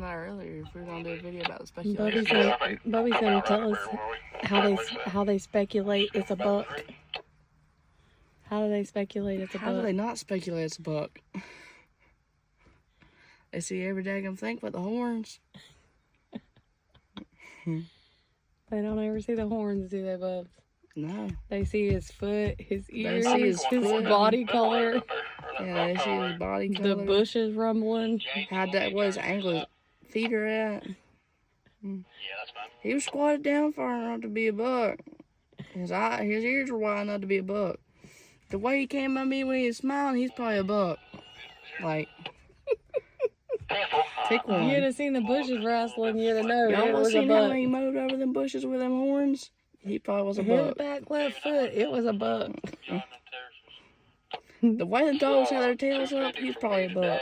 Not earlier if we were gonna do a video about the speculation. Bubby's gonna tell us how they speculate it's a buck. How do they speculate it's a buck? How do they not speculate it's a buck? They see every daggum thing but the horns. They don't ever see the horns, do they, Bubs? No. They see his foot, his ears, see his body color. Yeah, they see his body color. The bushes rumbling. What his ankles, feet are at. He was squatted down far enough to be a buck. His ears were wide enough to be a buck. The way he came by me when he was smiling, he's probably a buck. Like, pick one. You'd have seen the bushes wrestling, you'd have known Y'all it was a seen buck. him when he mowed over them bushes with them horns? He probably was a His buck. back left foot, it was a buck. The way the dogs had their tails up, he's probably a buck.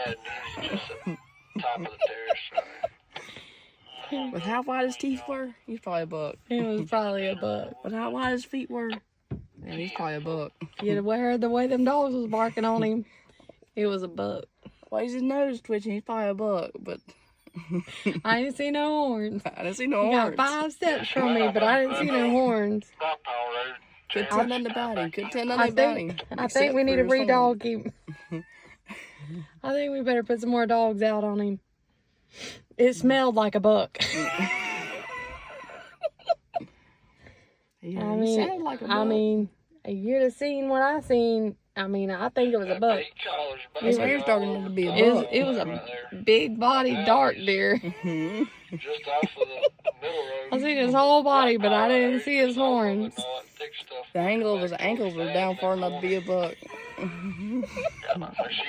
With how wide his teeth were, he's probably a buck. It was probably a buck. With how wide his feet were, yeah, he's probably a buck. You'd have heard the way them dogs was barking on him. It was a buck. Why is his nose twitching? He's probably a buck, but I didn't see no horns. I didn't see no He horns. got 5 steps from me, but I didn't see no horns. Couldn't tell nothing about him. Couldn't tell nothing about him. I think we need to re-dog him. I think we better put some more dogs out on him. It smelled like a buck. Yeah, he sounded like a buck. I mean, you'd have seen what I seen. I mean, I think it was a buck. His hair's starting to be a buck. It was a big body dark deer. Just off of the middle road. I seen his whole body, but I didn't see his horns. The angle of his ankles were down far enough to be a buck.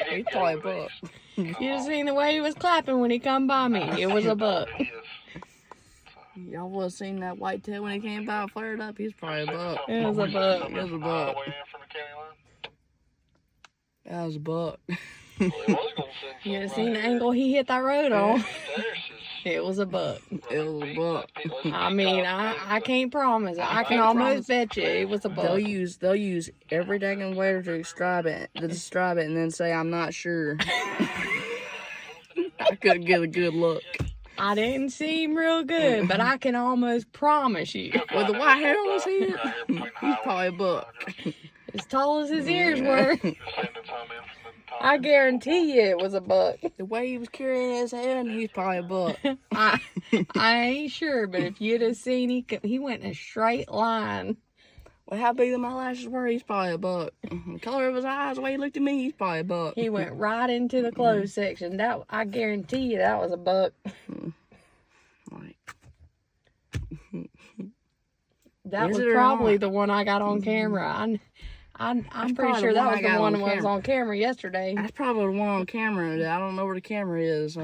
He's probably a buck. You'd have seen the way he was clapping when he come by me. It was a buck. Y'all would have seen that white tail when he came by and flared up. He's probably a buck. It was a buck. It was a buck. That was a buck. You'd have seen the angle he hit that road on. It was a buck. It was a buck. I mean, I can't promise. I can almost bet you it was a buck. They'll use every daggone way to describe it, and then say I'm not sure. I couldn't get a good look. I didn't see him real good, but I can almost promise you. With the white hair on his head, he's probably a buck. As tall as his ears were, I guarantee you it was a buck. The way he was carrying his head, he's probably a buck. I ain't sure, but if you'd have seen, he went in a straight line. Well, how big the eyelashes were, he's probably a buck. The color of his eyes, the way he looked at me, he's probably a buck. He went right into the clothes section. That I guarantee you that was a buck. That was probably the one I got on camera. I'm pretty sure that was the one that was on camera yesterday. That's probably the one on camera. I don't know where the camera is.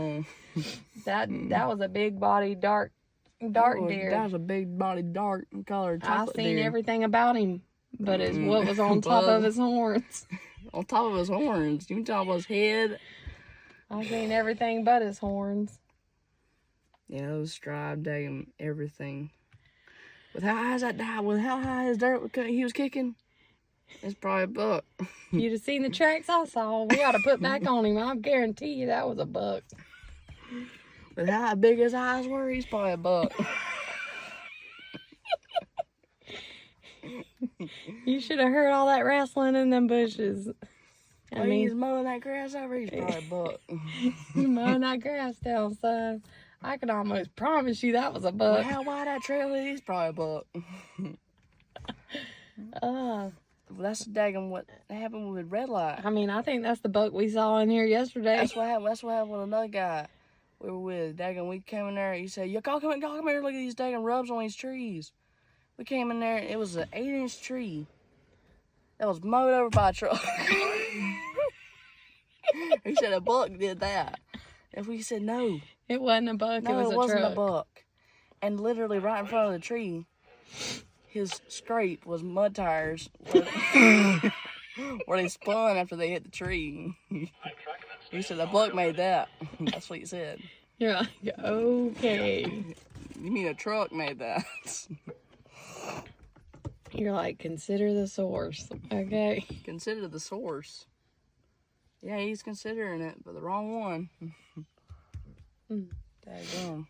That was a big body dark deer. That was a big body dark colored chocolate deer. I seen everything about him, but it's what was on top of his horns. On top of his horns. You can tell his head. I seen everything but his horns. Yeah, it was striped, daggum, everything. With how high his dirt he was kicking, it's probably a buck. You'd have seen the tracks I saw. We ought to put back on him. I guarantee you that was a buck. With how big his eyes were, he's probably a buck. You should have heard all that wrestling in them bushes. I mean, he's mowing that grass over, he's probably a buck. He's mowing that grass down, son. I can almost promise you that was a buck. Well, how wide that trail is, he's probably a buck. Well, that's daggum what happened with red light. I mean, I think that's the buck we saw in here yesterday. That's what happened with another guy we were with. Daggum, we came in there, he said, y'all come here, look at these daggum rubs on these trees. We came in there, it was an 8-inch tree that was mowed over by a truck. He said a buck did that. And we said, no. It wasn't a buck, No, it wasn't truck. a buck. And literally right in front of the tree, his scrape was mud tires where they spun after they hit the tree. He said a buck made that. That's what he said. You're like, okay. You mean a truck made that? You're like, consider the source, okay? Consider the source. Yeah, he's considering it, but the wrong one. Daggone.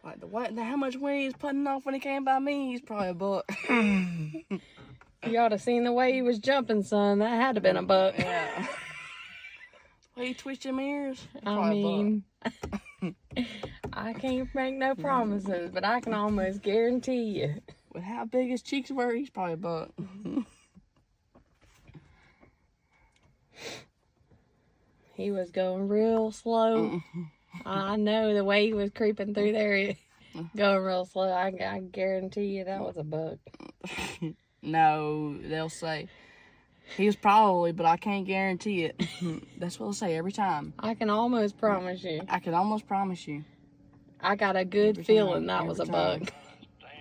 Like how much wind he was putting off when he came by me, he's probably a buck. You ought to seen the way he was jumping, son. That had to been a buck. Yeah. Well, he twitched him ears. I mean, I can't make no promises, but I can almost guarantee you. With how big his cheeks were, he's probably a buck. He was going real slow. I know the way he was creeping through there, going real slow. I guarantee you that was a buck. No, they'll say he was probably, but I can't guarantee it. That's what they'll say every time. I can almost promise you. I can almost promise you. I got a good Every feeling time, that was a every buck. time.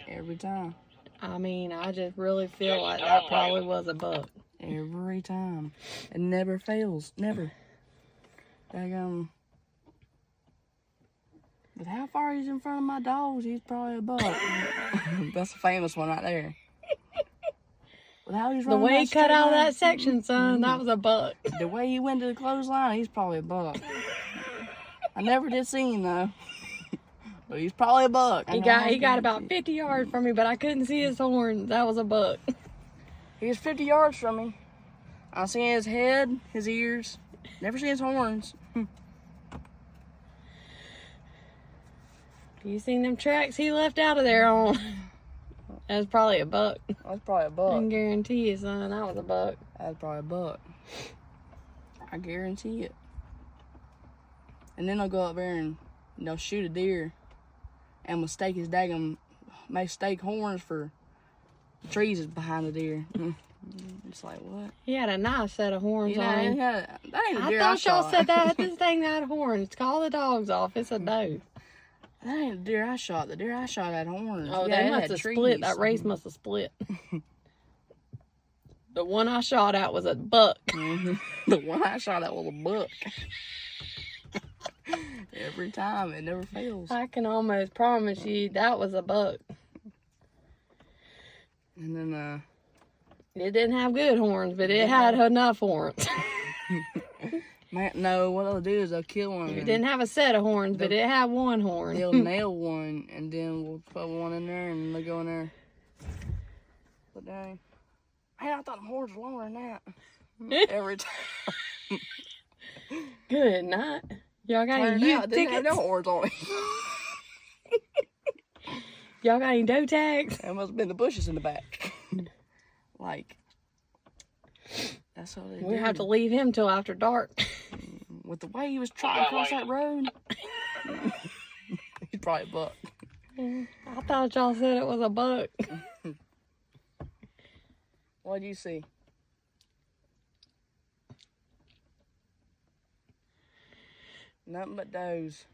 Every time. I mean, I just really feel like that probably was a buck. Every time. It never fails. Never. With how far he's in front of my dogs, he's probably a buck. That's a famous one right there. With how he's The running way he that cut straight out of line, that section, son, that was a buck. the way he went to the clothesline, he's probably a buck. I never did see him though. But he's probably a buck. He got about 50 yards from me, but I couldn't see his horns. That was a buck. He was 50 yards from me. I seen his head, his ears. Never seen his horns. You seen them tracks he left out of there on? That was probably a buck. That's probably a I buck. can guarantee you, son, that was a buck. That's probably a buck. I guarantee it. And then they'll go up there and they'll shoot a deer and mistake his mistake horns for the trees is behind the deer. It's like, what? He had a nice set of horns You know, on him. that ain't a I deer thought y'all shot. said that this thing had horns. Call the dogs off. It's a doe. That ain't the deer I shot. The deer I shot had horns. Oh, Yeah, they it must had have trees. split. That race must have split. The one I shot at was a buck. The one I shot at was a buck. Every time, it never fails. I can almost promise you that was a buck. And then, It didn't have good horns, but it had enough horns. man, no, what they'll do is they'll kill one. It didn't have a set of horns, but it had one horn. They'll nail one, and then we'll put one in there, and they'll go in there. But dang. Hey, I thought the horns were longer than that. Every time. Good night. Y'all got Turned any out, youth it didn't have tickets? no horns on it. Y'all got any doe tags? That must have been the bushes in the back. Like, that's all they We did. have to leave him till after dark. With the way he was trotting across that road, he's probably a buck. I thought y'all said it was a buck. What'd you see? Nothing but does.